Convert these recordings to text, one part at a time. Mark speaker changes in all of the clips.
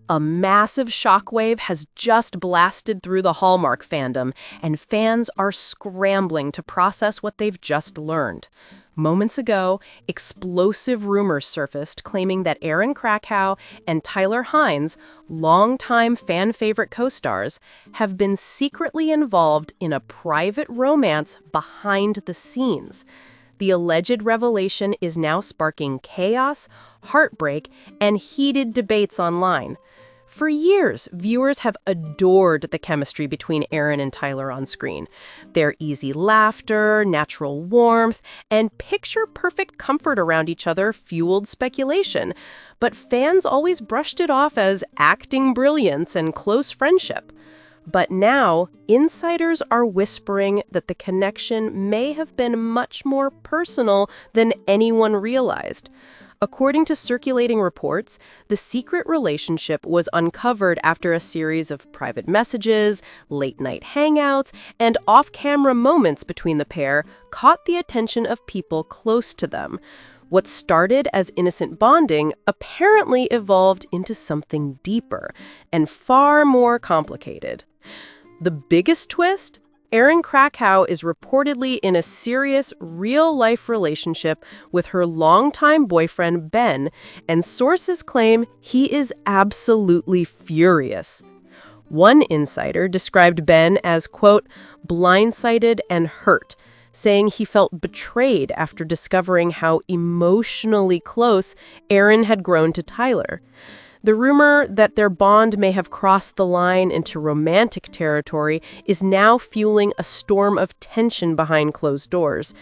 Speaker 1: A massive shockwave has just blasted through the Hallmark fandom, and fans are scrambling to process what they've just learned. Moments ago, explosive rumors surfaced claiming that Erin Krakow and Tyler Hynes, longtime fan favorite co-stars, have been secretly involved in a private romance behind the scenes. The alleged revelation is now sparking chaos, heartbreak, and heated debates online. For years, viewers have adored the chemistry between Erin and Tyler on screen. Their easy laughter, natural warmth, and picture-perfect comfort around each other fueled speculation, but fans always brushed it off as acting brilliance and close friendship. But now, insiders are whispering that the connection may have been much more personal than anyone realized. According to circulating reports, the secret relationship was uncovered after a series of private messages, late-night hangouts, and off-camera moments between the pair caught the attention of people close to them. What started as innocent bonding apparently evolved into something deeper and far more complicated. The biggest twist? Erin Krakow is reportedly in a serious, real-life relationship with her longtime boyfriend, Ben, and sources claim he is absolutely furious. One insider described Ben as, quote, blindsided and hurt, saying he felt betrayed after discovering how emotionally close Erin had grown to Tyler. The rumor that their bond may have crossed the line into romantic territory is now fueling a storm of tension behind closed doors.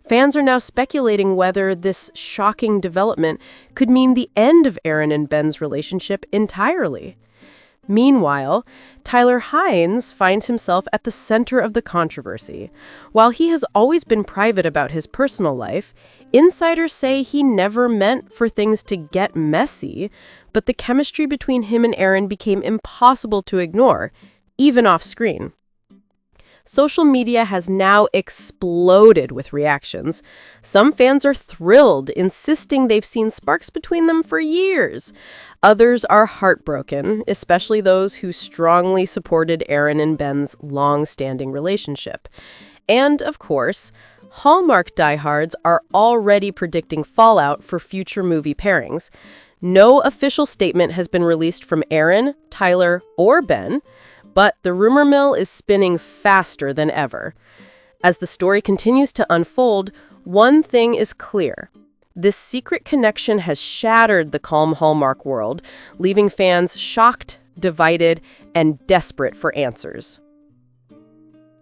Speaker 1: Fans are now speculating whether this shocking development could mean the end of Erin and Ben's relationship entirely. Meanwhile, Tyler Hynes finds himself at the center of the controversy. While he has always been private about his personal life, insiders say he never meant for things to get messy, but the chemistry between him and Erin became impossible to ignore, even off-screen. Social media has now exploded with reactions. Some fans are thrilled, insisting they've seen sparks between them for years. Others are heartbroken, especially those who strongly supported Erin and Ben's long-standing relationship. And, of course, Hallmark diehards are already predicting fallout for future movie pairings. No official statement has been released from Erin, Tyler, or Ben, but the rumor mill is spinning faster than ever. As the story continues to unfold, one thing is clear. This secret connection has shattered the calm Hallmark world, leaving fans shocked, divided, and desperate for answers.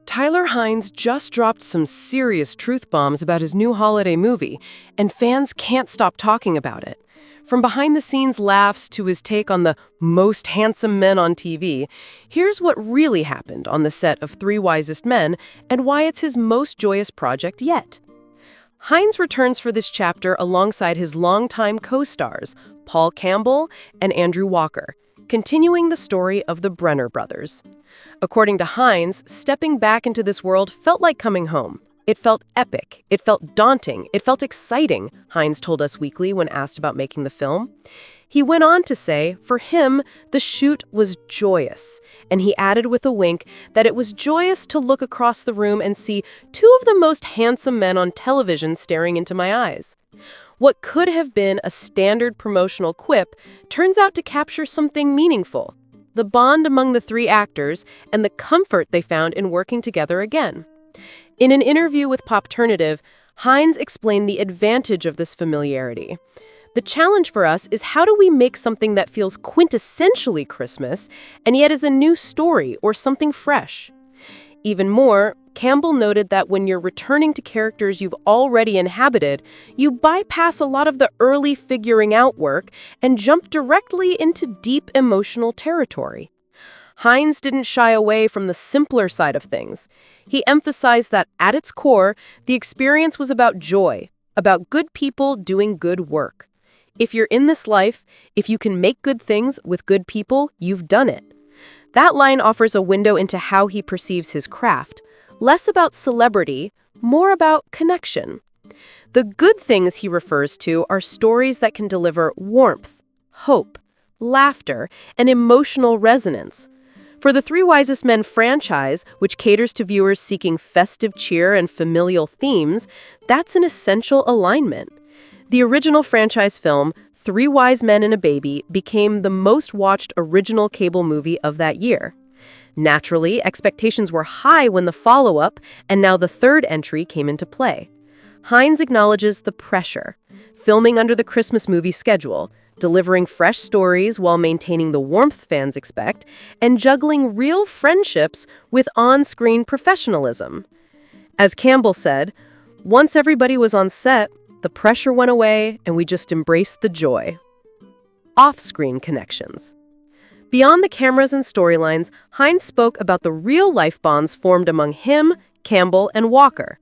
Speaker 1: Tyler Hynes just dropped some serious truth bombs about his new holiday movie, and fans can't stop talking about it. From behind-the-scenes laughs to his take on the most handsome men on TV, here's what really happened on the set of Three Wisest Men and why it's his most joyous project yet. Hynes returns for this chapter alongside his longtime co-stars, Paul Campbell and Andrew Walker, continuing the story of the Brenner brothers. According to Hynes, stepping back into this world felt like coming home. It felt epic, it felt daunting, it felt exciting, Hynes told Us Weekly when asked about making the film. He went on to say, for him, the shoot was joyous, and he added with a wink that it was joyous to look across the room and see two of the most handsome men on television staring into my eyes. What could have been a standard promotional quip turns out to capture something meaningful, the bond among the three actors and the comfort they found in working together again. In an interview with Popternative, Hynes explained the advantage of this familiarity. The challenge for us is how do we make something that feels quintessentially Christmas and yet is a new story or something fresh? Even more, Campbell noted that when you're returning to characters you've already inhabited, you bypass a lot of the early figuring out work and jump directly into deep emotional territory. Hynes didn't shy away from the simpler side of things. He emphasized that at its core, the experience was about joy, about good people doing good work. If you're in this life, if you can make good things with good people, you've done it. That line offers a window into how he perceives his craft, less about celebrity, more about connection. The good things he refers to are stories that can deliver warmth, hope, laughter, and emotional resonance. For the Three Wisest Men franchise, which caters to viewers seeking festive cheer and familial themes, that's an essential alignment. The original franchise film, Three Wise Men and a Baby, became the most watched original cable movie of that year. Naturally, expectations were high when the follow-up and now the third entry came into play. Hynes acknowledges the pressure, filming under the Christmas movie schedule, delivering fresh stories while maintaining the warmth fans expect, and juggling real friendships with on-screen professionalism. As Campbell said, once everybody was on set, the pressure went away and we just embraced the joy. Off-screen connections. Beyond the cameras and storylines, Hynes spoke about the real-life bonds formed among him, Campbell, and Walker.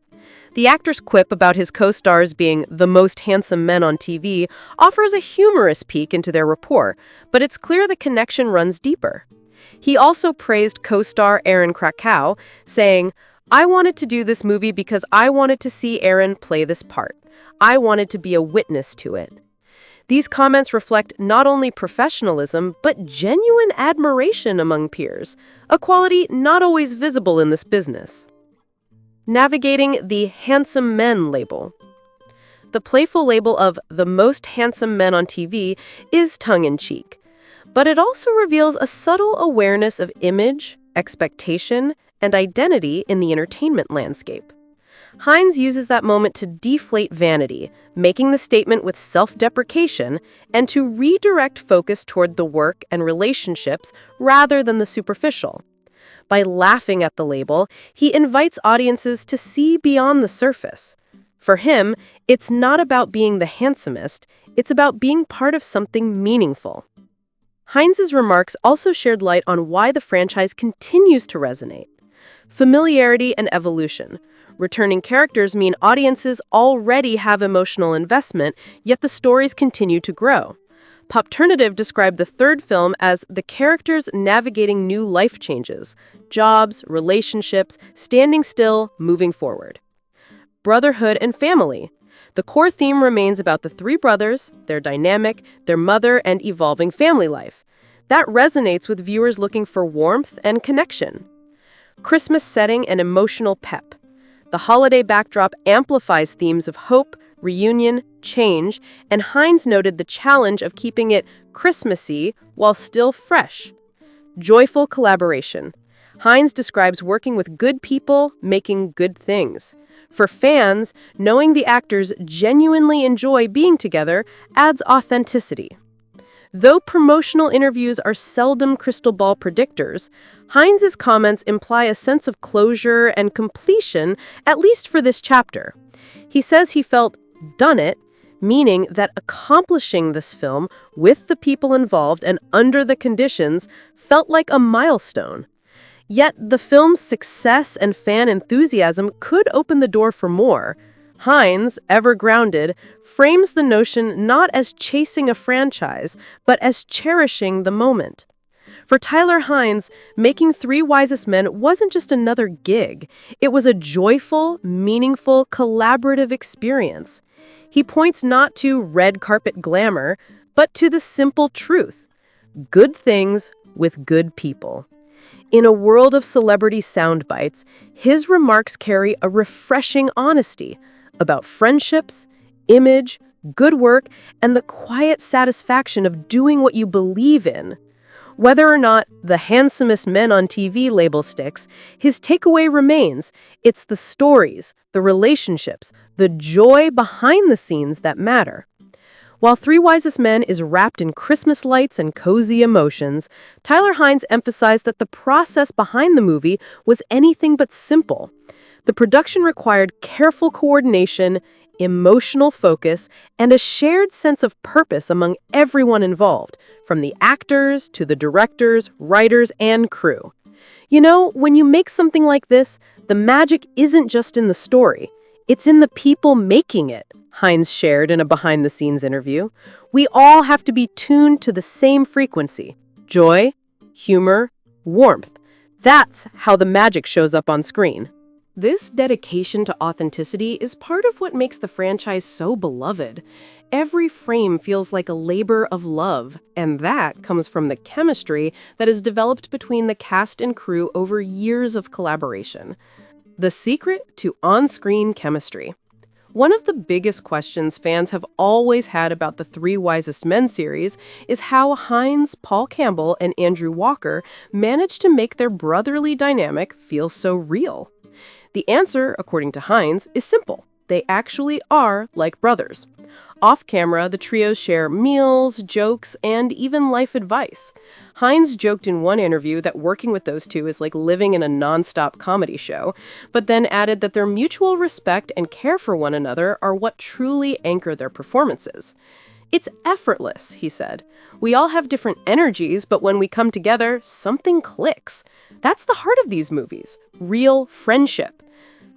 Speaker 1: The actor's quip about his co-stars being the most handsome men on TV offers a humorous peek into their rapport, but it's clear the connection runs deeper. He also praised co-star Erin Krakow, saying, "I wanted to do this movie because I wanted to see Erin play this part. I wanted to be a witness to it." These comments reflect not only professionalism, but genuine admiration among peers, a quality not always visible in this business. Navigating the handsome men label. The playful label of the most handsome men on TV is tongue-in-cheek, but it also reveals a subtle awareness of image, expectation, and identity in the entertainment landscape. Hynes uses that moment to deflate vanity, making the statement with self-deprecation, and to redirect focus toward the work and relationships rather than the superficial. By laughing at the label, he invites audiences to see beyond the surface. For him, it's not about being the handsomest, it's about being part of something meaningful. Hynes' remarks also shed light on why the franchise continues to resonate. Familiarity and evolution. Returning characters mean audiences already have emotional investment, yet the stories continue to grow. Popternative described the third film as the characters navigating new life changes, jobs, relationships, standing still, moving forward. Brotherhood and family. The core theme remains about the three brothers, their dynamic, their mother, and evolving family life. That resonates with viewers looking for warmth and connection. Christmas setting and emotional pep. The holiday backdrop amplifies themes of hope, reunion, change, and Hynes noted the challenge of keeping it Christmassy while still fresh. Joyful collaboration. Hynes describes working with good people, making good things. For fans, knowing the actors genuinely enjoy being together adds authenticity. Though promotional interviews are seldom crystal ball predictors, Hynes' comments imply a sense of closure and completion, at least for this chapter. He says he felt done it, meaning that accomplishing this film with the people involved and under the conditions felt like a milestone. Yet the film's success and fan enthusiasm could open the door for more. Hynes, ever grounded, frames the notion not as chasing a franchise, but as cherishing the moment. For Tyler Hynes, making Three Wisest Men wasn't just another gig. It was a joyful, meaningful, collaborative experience. He points not to red carpet glamour, but to the simple truth: good things with good people. In a world of celebrity sound bites, his remarks carry a refreshing honesty about friendships, image, good work, and the quiet satisfaction of doing what you believe in. Whether or not the handsomest men on TV label sticks, his takeaway remains: it's the stories, the relationships, the joy behind the scenes that matter. While Three Wisest Men is wrapped in Christmas lights and cozy emotions, Tyler Hynes emphasized that the process behind the movie was anything but simple. The production required careful coordination, emotional focus, and a shared sense of purpose among everyone involved, from the actors to the directors, writers, and crew. You know, when you make something like this, the magic isn't just in the story. It's in the people making it, Hynes shared in a behind-the-scenes interview. We all have to be tuned to the same frequency: joy, humor, warmth. That's how the magic shows up on screen. This dedication to authenticity is part of what makes the franchise so beloved. every frame feels like a labor of love, and that comes from the chemistry that is developed between the cast and crew over years of collaboration. The secret to on-screen chemistry. One of the biggest questions fans have always had about the Three Wisest Men series is how Hynes, Paul Campbell, and Andrew Walker managed to make their brotherly dynamic feel so real. The answer, according to Hynes, is simple. They actually are like brothers. Off camera, the trio share meals, jokes, and even life advice. Hynes joked in one interview that working with those two is like living in a nonstop comedy show, but then added that their mutual respect and care for one another are what truly anchor their performances. It's effortless, he said. We all have different energies, but when we come together, something clicks. That's the heart of these movies, real friendship.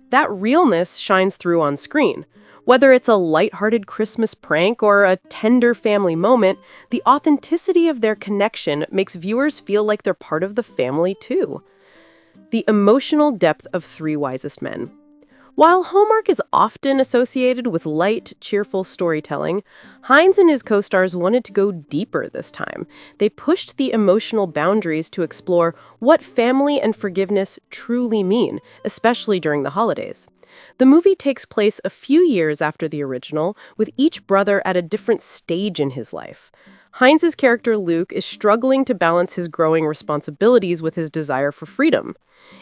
Speaker 1: That realness shines through on screen. Whether it's a lighthearted Christmas prank or a tender family moment, the authenticity of their connection makes viewers feel like they're part of the family too. The emotional depth of Three Wisest Men. While Hallmark is often associated with light, cheerful storytelling, Hynes and his co-stars wanted to go deeper this time. They pushed the emotional boundaries to explore what family and forgiveness truly mean, especially during the holidays. The movie takes place a few years after the original, with each brother at a different stage in his life. Hynes' character Luke is struggling to balance his growing responsibilities with his desire for freedom.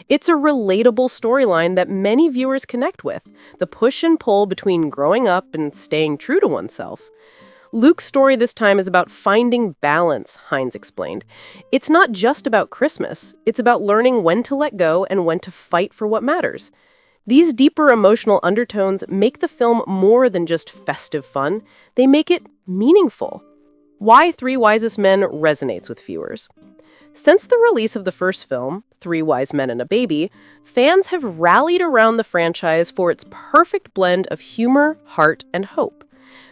Speaker 1: It's a relatable storyline that many viewers connect with, the push and pull between growing up and staying true to oneself. Luke's story this time is about finding balance, Hynes explained. It's not just about Christmas, it's about learning when to let go and when to fight for what matters. These deeper emotional undertones make the film more than just festive fun, they make it meaningful. Why Three Wisest Men resonates with viewers. Since the release of the first film, Three Wise Men and a Baby, fans have rallied around the franchise for its perfect blend of humor, heart, and hope.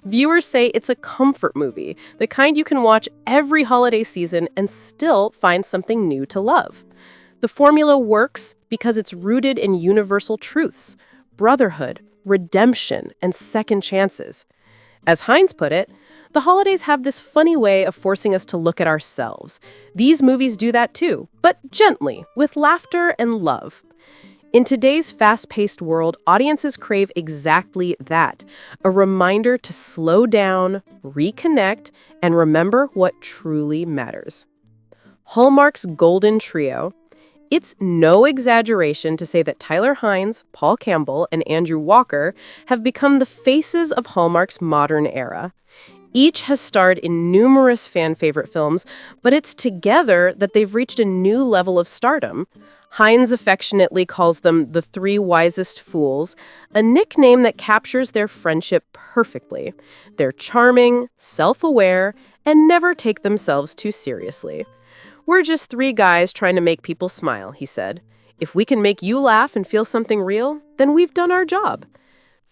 Speaker 1: Viewers say it's a comfort movie, the kind you can watch every holiday season and still find something new to love. The formula works because it's rooted in universal truths, brotherhood, redemption, and second chances. As Hynes put it, the holidays have this funny way of forcing us to look at ourselves. These movies do that too, but gently, with laughter and love. In today's fast-paced world, audiences crave exactly that, a reminder to slow down, reconnect, and remember what truly matters. Hallmark's Golden Trio. It's no exaggeration to say that Tyler Hynes, Paul Campbell, and Andrew Walker have become the faces of Hallmark's modern era. Each has starred in numerous fan-favorite films, but it's together that they've reached a new level of stardom. Hynes affectionately calls them the Three Wisest Fools, a nickname that captures their friendship perfectly. They're charming, self-aware, and never take themselves too seriously. "We're just three guys trying to make people smile," he said. "If we can make you laugh and feel something real, then we've done our job."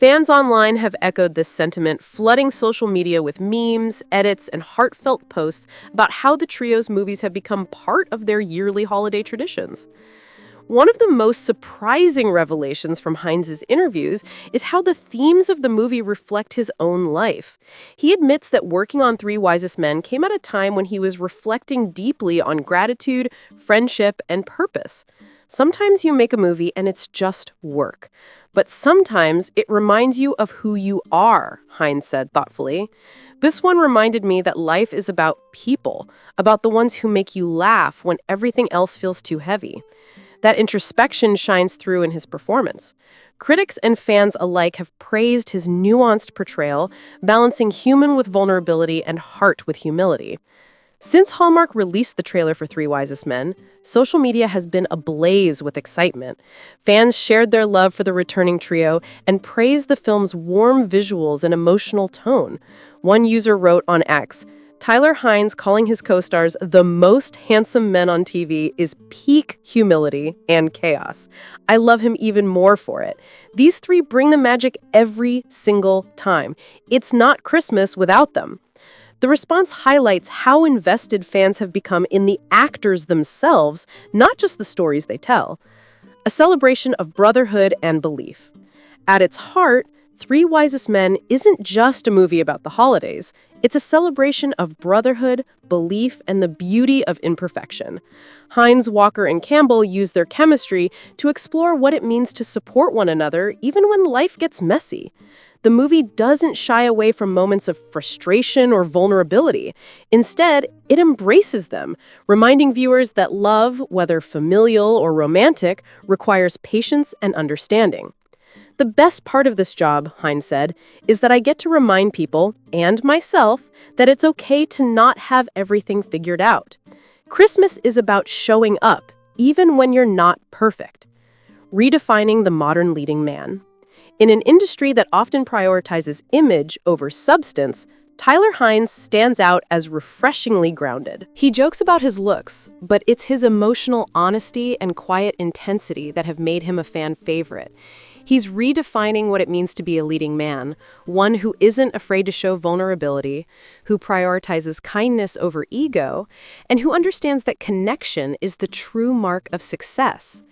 Speaker 1: Fans online have echoed this sentiment, flooding social media with memes, edits, and heartfelt posts about how the trio's movies have become part of their yearly holiday traditions. One of the most surprising revelations from Hynes' interviews is how the themes of the movie reflect his own life. He admits that working on Three Wisest Men came at a time when he was reflecting deeply on gratitude, friendship, and purpose. Sometimes you make a movie and it's just work. But sometimes it reminds you of who you are, Hynes said thoughtfully. This one reminded me that life is about people, about the ones who make you laugh when everything else feels too heavy. That introspection shines through in his performance. Critics and fans alike have praised his nuanced portrayal, balancing human with vulnerability and heart with humility. Since Hallmark released the trailer for Three Wisest Men, social media has been ablaze with excitement. Fans shared their love for the returning trio and praised the film's warm visuals and emotional tone. One user wrote on X, "Tyler Hynes calling his co-stars the most handsome men on TV is peak humility and chaos. I love him even more for it. These three bring the magic every single time. It's not Christmas without them." The response highlights how invested fans have become in the actors themselves, not just the stories they tell. A celebration of brotherhood and belief. At its heart, Three Wisest Men isn't just a movie about the holidays. It's a celebration of brotherhood, belief, and the beauty of imperfection. Hynes, Walker, and Campbell use their chemistry to explore what it means to support one another even when life gets messy. The movie doesn't shy away from moments of frustration or vulnerability. Instead, it embraces them, reminding viewers that love, whether familial or romantic, requires patience and understanding. The best part of this job, Hynes said, is that I get to remind people, and myself, that it's okay to not have everything figured out. Christmas is about showing up, even when you're not perfect. Redefining the modern leading man. In an industry that often prioritizes image over substance, Tyler Hynes stands out as refreshingly grounded. He jokes about his looks, but it's his emotional honesty and quiet intensity that have made him a fan favorite. He's redefining what it means to be a leading man, one who isn't afraid to show vulnerability, who prioritizes kindness over ego, and who understands that connection is the true mark of success.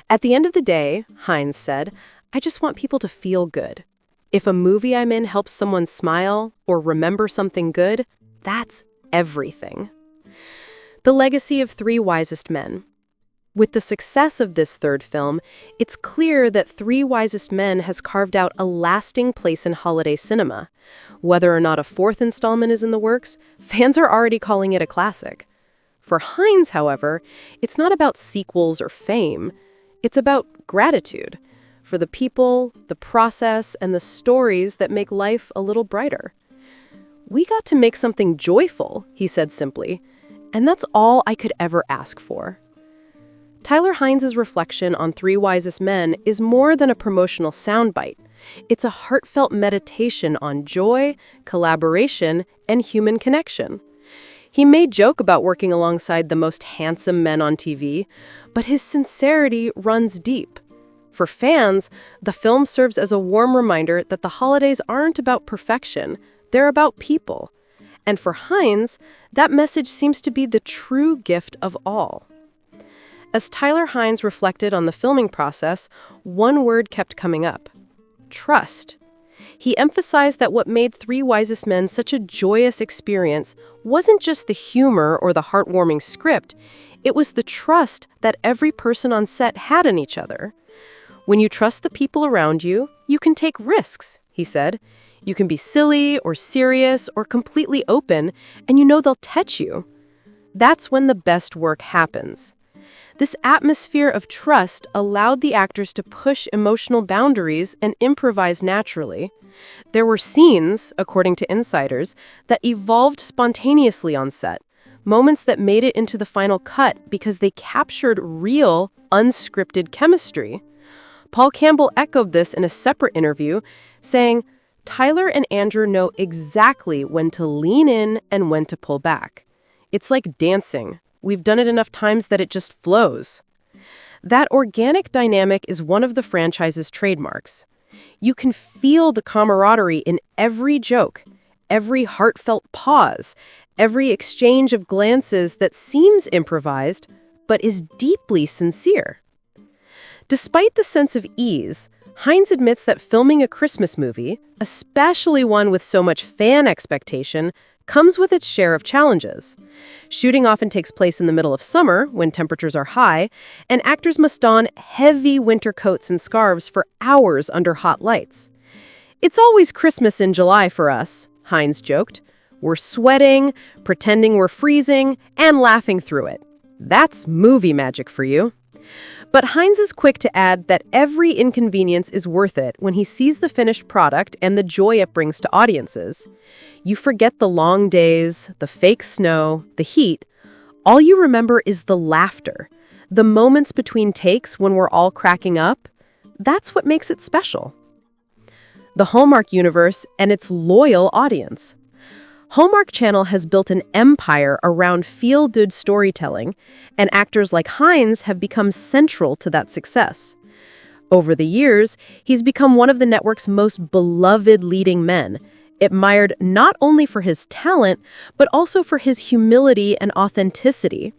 Speaker 1: At the end of the day, Hynes said, I just want people to feel good. If a movie I'm in helps someone smile or remember something good, that's everything. The legacy of Three Wisest Men. With the success of this third film, it's clear that Three Wisest Men has carved out a lasting place in holiday cinema. Whether or not a fourth installment is in the works, fans are already calling it a classic. For Hynes, however, it's not about sequels or fame. It's about gratitude for the people, the process, and the stories that make life a little brighter. We got to make something joyful, he said simply, and that's all I could ever ask for. Tyler Hynes' reflection on Three Wisest Men is more than a promotional soundbite. It's a heartfelt meditation on joy, collaboration, and human connection. He may joke about working alongside the most handsome men on TV, but his sincerity runs deep. For fans, the film serves as a warm reminder that the holidays aren't about perfection, they're about people. And for Hynes, that message seems to be the true gift of all. As Tyler Hynes reflected on the filming process, one word kept coming up: trust. He emphasized that what made Three Wisest Men such a joyous experience wasn't just the humor or the heartwarming script, it was the trust that every person on set had in each other. When you trust the people around you, you can take risks, he said. You can be silly or serious or completely open, and you know they'll touch you. That's when the best work happens. This atmosphere of trust allowed the actors to push emotional boundaries and improvise naturally. There were scenes, according to insiders, that evolved spontaneously on set, moments that made it into the final cut because they captured real, unscripted chemistry. Paul Campbell echoed this in a separate interview, saying, Tyler and Andrew know exactly when to lean in and when to pull back. It's like dancing. We've done it enough times that it just flows. That organic dynamic is one of the franchise's trademarks. You can feel the camaraderie in every joke, every heartfelt pause, every exchange of glances that seems improvised, but is deeply sincere. Despite the sense of ease, Hynes admits that filming a Christmas movie, especially one with so much fan expectation, comes with its share of challenges. Shooting often takes place in the middle of summer, when temperatures are high, and actors must don heavy winter coats and scarves for hours under hot lights. It's always Christmas in July for us, Hynes joked. We're sweating, pretending we're freezing, and laughing through it. That's movie magic for you. But Hynes is quick to add that every inconvenience is worth it when he sees the finished product and the joy it brings to audiences. You forget the long days, the fake snow, the heat. All you remember is the laughter, the moments between takes when we're all cracking up. That's what makes it special. The Hallmark universe and its loyal audience. Hallmark Channel has built an empire around feel-good storytelling, and actors like Hynes have become central to that success. Over the years, he's become one of the network's most beloved leading men, admired not only for his talent, but also for his humility and authenticity.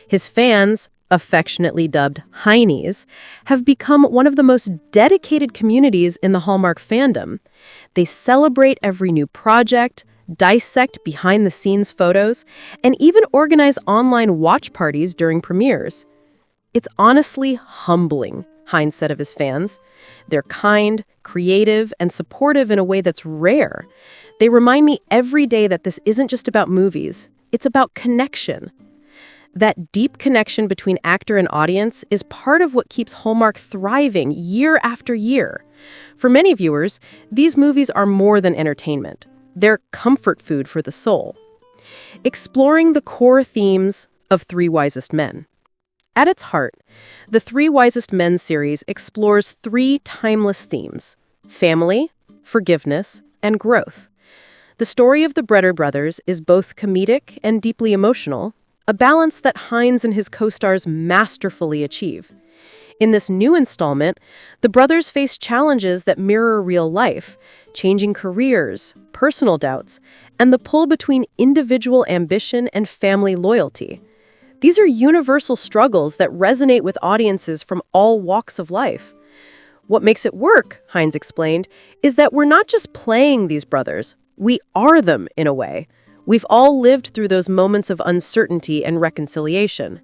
Speaker 1: His fans, affectionately dubbed Hynes, have become one of the most dedicated communities in the Hallmark fandom. They celebrate every new project, dissect behind-the-scenes photos, and even organize online watch parties during premieres. It's honestly humbling, Hynes said of his fans. They're kind, creative, and supportive in a way that's rare. They remind me every day that this isn't just about movies, it's about connection. That deep connection between actor and audience is part of what keeps Hallmark thriving year after year. For many viewers, these movies are more than entertainment. They're comfort food for the soul. Exploring the core themes of Three Wisest Men. At its heart, the Three Wisest Men series explores three timeless themes: family, forgiveness, and growth. The story of the Bretter brothers is both comedic and deeply emotional, a balance that Hynes and his co-stars masterfully achieve. In this new installment, the brothers face challenges that mirror real life, changing careers, personal doubts, and the pull between individual ambition and family loyalty. These are universal struggles that resonate with audiences from all walks of life. What makes it work, Hynes explained, is that we're not just playing these brothers, we are them in a way. We've all lived through those moments of uncertainty and reconciliation.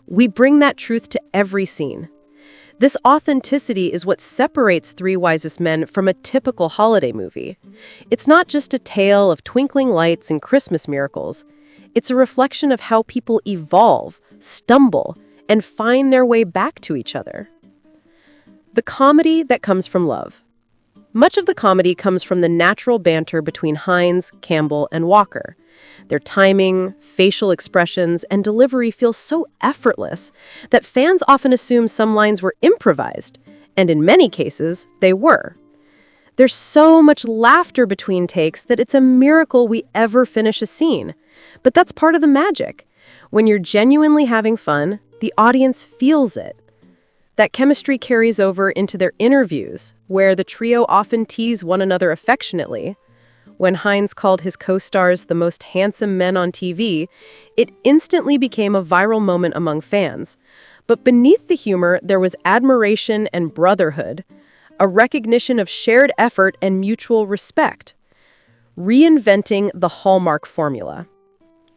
Speaker 1: We bring that truth to every scene. This authenticity is what separates Three Wisest Men from a typical holiday movie. It's not just a tale of twinkling lights and Christmas miracles. It's a reflection of how people evolve, stumble, and find their way back to each other. The comedy that comes from love. Much of the comedy comes from the natural banter between Hynes, Campbell, and Walker. Their timing, facial expressions, and delivery feel so effortless that fans often assume some lines were improvised, and in many cases, they were. There's so much laughter between takes that it's a miracle we ever finish a scene. But that's part of the magic. When you're genuinely having fun, the audience feels it. That chemistry carries over into their interviews, where the trio often tease one another affectionately. When Hynes called his co-stars the most handsome men on TV, it instantly became a viral moment among fans. But beneath the humor, there was admiration and brotherhood, a recognition of shared effort and mutual respect. Reinventing the Hallmark formula.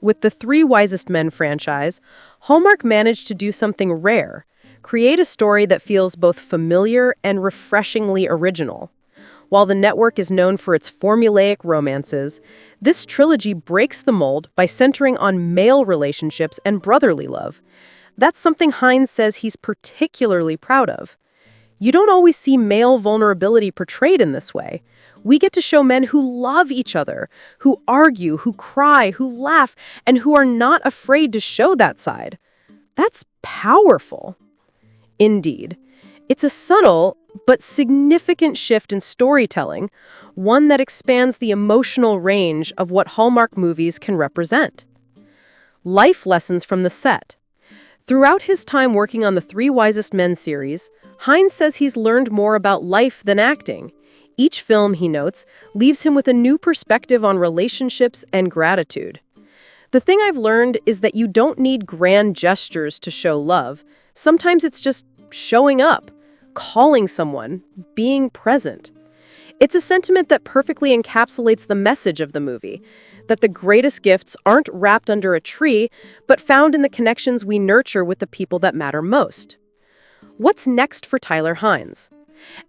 Speaker 1: With the Three Wisest Men franchise, Hallmark managed to do something rare: create a story that feels both familiar and refreshingly original. While the network is known for its formulaic romances, this trilogy breaks the mold by centering on male relationships and brotherly love. That's something Hynes says he's particularly proud of. You don't always see male vulnerability portrayed in this way. We get to show men who love each other, who argue, who cry, who laugh, and who are not afraid to show that side. That's powerful. Indeed. It's a subtle but significant shift in storytelling, one that expands the emotional range of what Hallmark movies can represent. Life lessons from the set. Throughout his time working on the Three Wisest Men series, Hynes says he's learned more about life than acting. Each film, he notes, leaves him with a new perspective on relationships and gratitude. The thing I've learned is that you don't need grand gestures to show love. Sometimes it's just showing up, calling someone, being present. It's a sentiment that perfectly encapsulates the message of the movie, that the greatest gifts aren't wrapped under a tree, but found in the connections we nurture with the people that matter most. What's next for Tyler Hynes?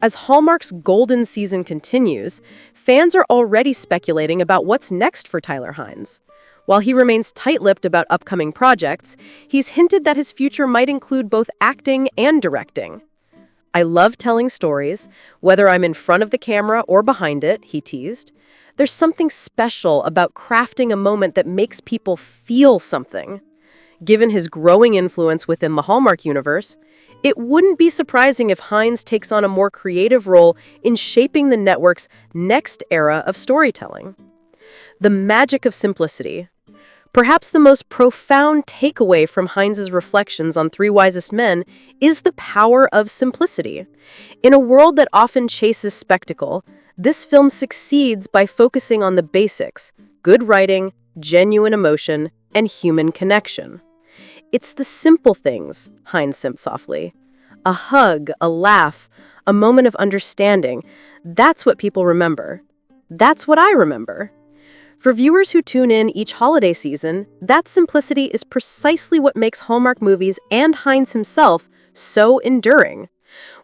Speaker 1: As Hallmark's golden season continues, fans are already speculating about what's next for Tyler Hynes. While he remains tight-lipped about upcoming projects, he's hinted that his future might include both acting and directing. "I love telling stories, whether I'm in front of the camera or behind it," he teased. "There's something special about crafting a moment that makes people feel something." Given his growing influence within the Hallmark universe, it wouldn't be surprising if Hynes takes on a more creative role in shaping the network's next era of storytelling. The magic of simplicity. Perhaps the most profound takeaway from Hynes' reflections on Three Wisest Men is the power of simplicity. In a world that often chases spectacle, this film succeeds by focusing on the basics: good writing, genuine emotion, and human connection. It's the simple things, Hynes simped softly. A hug, a laugh, a moment of understanding. That's what people remember. That's what I remember. For viewers who tune in each holiday season, that simplicity is precisely what makes Hallmark movies and Hynes himself so enduring.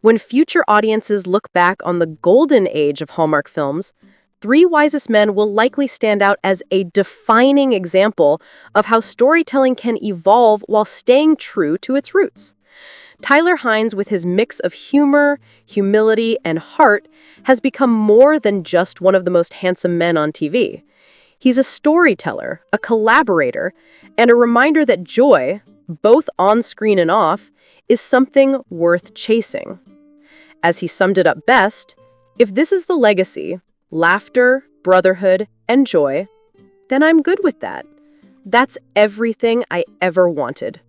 Speaker 1: When future audiences look back on the golden age of Hallmark films, Three Wisest Men will likely stand out as a defining example of how storytelling can evolve while staying true to its roots. Tyler Hynes, with his mix of humor, humility, and heart, has become more than just one of the most handsome men on TV. He's a storyteller, a collaborator, and a reminder that joy, both on screen and off, is something worth chasing. As he summed it up best, if this is the legacy, laughter, brotherhood, and joy, then I'm good with that. That's everything I ever wanted.